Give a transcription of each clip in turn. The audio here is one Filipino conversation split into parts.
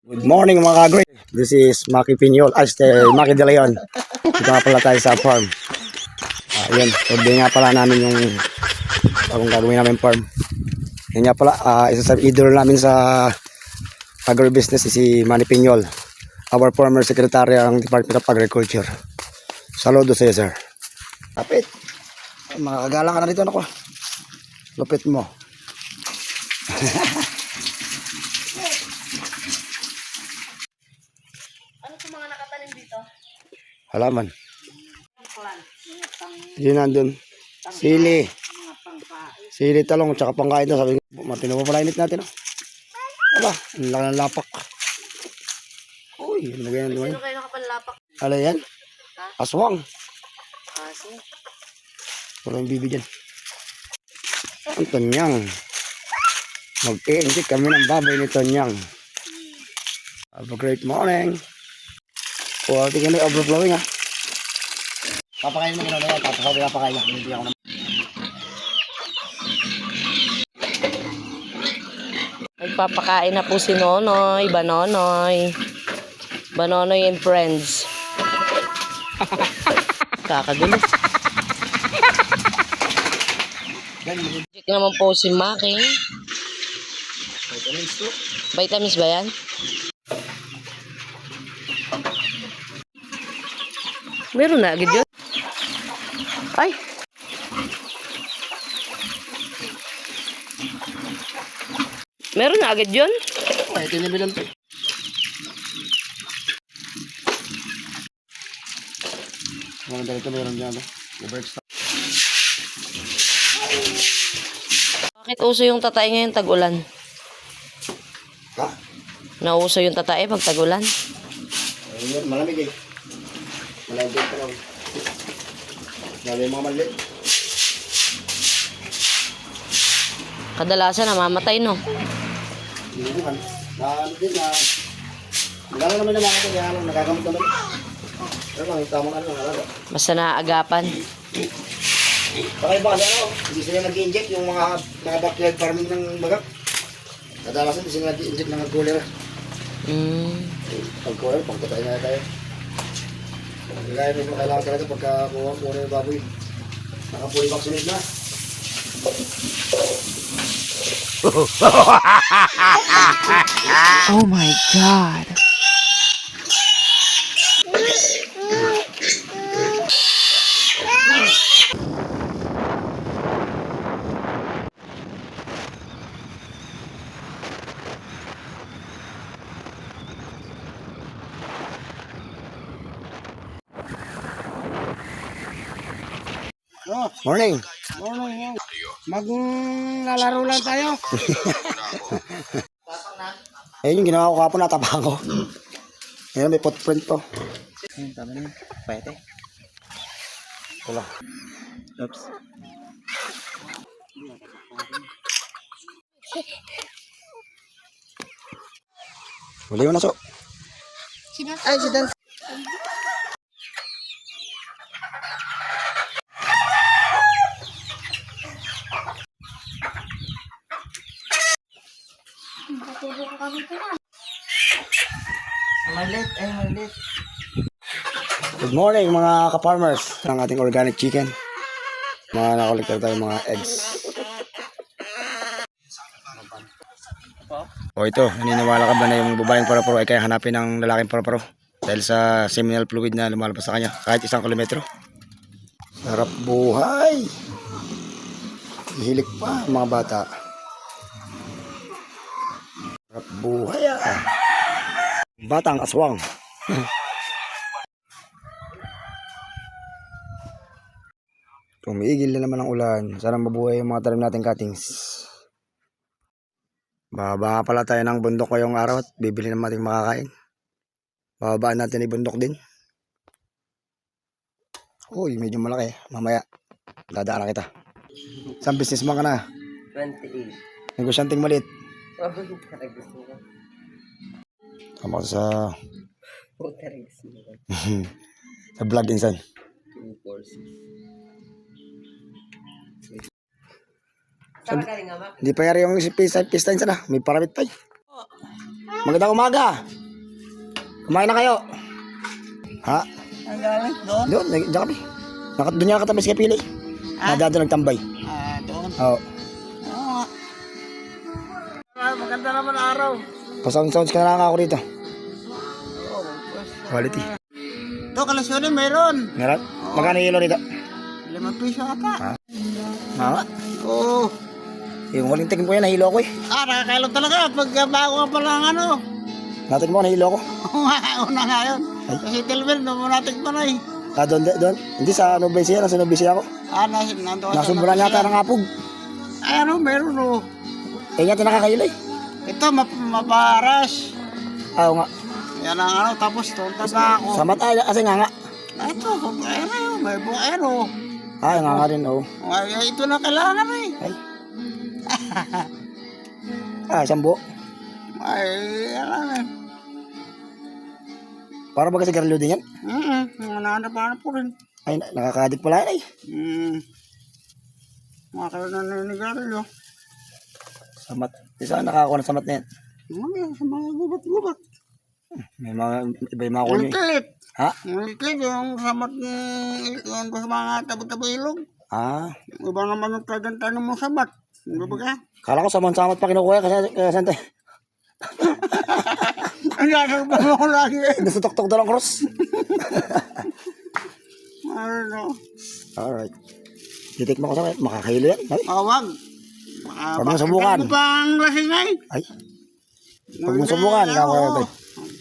Good morning mga kagre. This is Maki Pinyol. Maki De Leon. Dito nga pala tayo sa farm. Ayun, survey nga pala namin yung bagong gagawin namin farm. Yan nga pala, isa sa idol namin sa agribusiness si Manny Pinyol. Our former secretary ng Department of Agriculture. Saludo sa iyo, sir. Kapit. Makakagala ka na dito, ako. Lupit mo. Ano sa mga nakatanim dito? Halaman. Yun nandun. Sili. Sili talong, tsaka pangkain na. Sabi ko, matino pa pala init natin. Aba, ang laki ng lapak. Uy, ano ba yan? Sino kayo nakapanlapak? Ano yan? Aswang. Kasi. Wala yung bibi dyan. Ang Tonyang. Mag-i-inject kami ng baboy ni Tonyang. Have a great morning. Quality kami overflowing ha. Papakain mo gano'n yan. Tapos ako pinapakain niya. Hindi ako naman. Nagpapakain na po si Nonoy, Banonoy. Banonoy and friends. Kakagulo. Check naman po si Maki. Vitamins ba yan? Meron na agad yun. Ay! Meron na agad yun? Ay, tinibilan to. Mga dito meron dyan. Bakit uso yung tatay ngayon tag-ulan? Ha? Nauso yung tatay pag tag-ulan? Ayun, malamig eh. Malamig pa lang. Lalo yung mga maliit. Kadalasan namamatay, no? Hindi naman. Ano din na... Magala naman naman ito. Kaya lang, nagagamit naman. Pero lang, tamang ano, alaga. Basta naaagapan. Baka iba kasi ano, hindi sila nag-i-inject yung mga backyard farming ng baga. Kadalasan hindi sila nag-i-inject ng cooler. Pag cooler, pagkatay na tayo. Kaya medyo kailangan talaga pagka kuha yung baboy. Naka-fully vaccinated na. Oh my God. Morning. Morning. Maglalaro lang tayo. Ayun yung ginawa ko kapon, natapang ko. Ngayon may footprint to. Tama na yun. Pwede. Wala. Oops. Huli mo na, so. Ay, si Dan. Malit. Good morning mga ka-farmers ng ating organic chicken. Mga nakolektar tayo mga eggs. O ito, naniniwala ka ba na yung babaeng paru-paro ay kaya hanapin ng lalaking paru-paro? Dahil sa seminal fluid na lumalabas sa kanya kahit 1 kilometro. Sarap buhay. Hihilik pa mga bata. Sarap buhay ah. Batang aswang. Tumigil na naman ang ulan. Sana mabuhay yung mga tanim nating cuttings. Bababa pala tayo ng bundok ngayong araw at bibili naman ating makakain. Bababaan natin yung bundok din. Uy, medyo malaki. Mamaya, dadaan na kita. Isang businessman ka na. 28. Negosyanteng maliit. Tama ka sa... sa vlog insan. Hindi pa yari yung pista sana. May paramit pa. Magandang umaga. Kumain na kayo. Ha? Ang galing doon? Doon, diyan kami. Doon niya katabi si Kapili. Nadado nagtambay. Doon. Oo. Oo. Maganda naman araw. Pasound-sounds ka na lang ako rito. Quality. Ito, kalasyon meron. Meron? Magkano kilo rito? 5 piso ata. Ha? Oo. Yung huling tingin ko yan, nahilo ako eh. Nakakailog talaga. Pag bago ka pa lang Natin mo, nahilo ako. Una nga yun. Kasi Tilbel, doon mo natin pa na eh. Doon. Hindi sa Noblesia, nasa Noblesia ako. Nandun ka sa Nasubra niya ata ng apog. Ay, meron Eh, nga tinakakahilo eh. Ito, maparas. Oo nga. Yan ang tapos tuntas na ako. Samat ay, kasi nga. Ito, bukaero, may bukaero. Ay, nga rin, oo. Ay, ito na kailangan eh. Ay. Isang buo. Ay, alam eh. Para ba kasi garilo din yan? Nahanap po rin. Ay, nakakadik pala yan eh. Makakaroon na naninigarilyo. Samat. Isa nakakuha ng samat na yan. Sa mga gubat-gubat. May mga, iba yung mga kuha nyo eh. Ulit. Ha? Ulit yung samat yung sa mga tabi-tabi ilog. Iba naman yung tagan-tanong mo sabat. Hindi ba ka? Kala ko samat-samat pa kinukuha kasi sante. Ang lalabang ako lagi eh. Nasutok-tok daw ng cross. Ano? Alright. Titik mo ko sa makakahilo yan. Ay, Wag. Huwag mong subukan. Bakit mo pang lasingay? ay. Huwag mong subukan.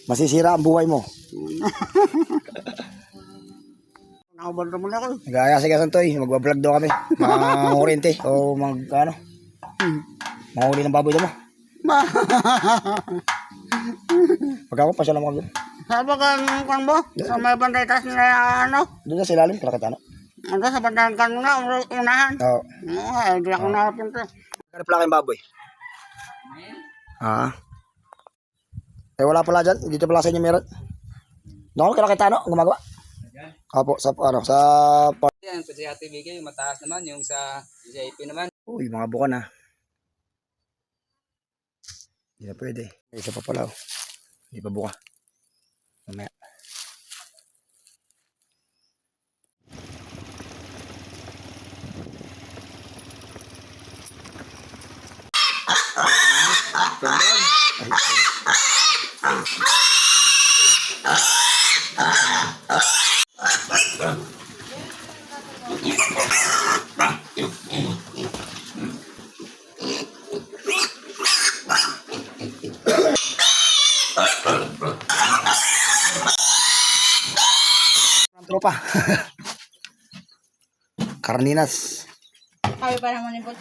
Masisira ang buhay mo. Nakabanda mo na ako. Nag-aaya si Kasantoy. Magbablog daw kami. Mga kurente. O manghuli ng baboy daw mo. Pag ako pa siya lang mag Sabi kang mo? Sa may banday tas na doon na silalim. Kalakit Ando sa bandang kan mo na, unahan. Oo. Hindi ako nakapunta. Kaya pala kayong baboy? Eh wala pala dyan. Dito pala sa inyo meron. Doon kalakit gumagawa. Opo, sa Yan, pati Ate Bigay, mataas naman yung sa VIP naman. uy, mga buka na. Hindi na pwede. Isa pa pala. Hindi pa buka. Mamaya. Ang tropa. Carninas. Kaya pa naman ibot.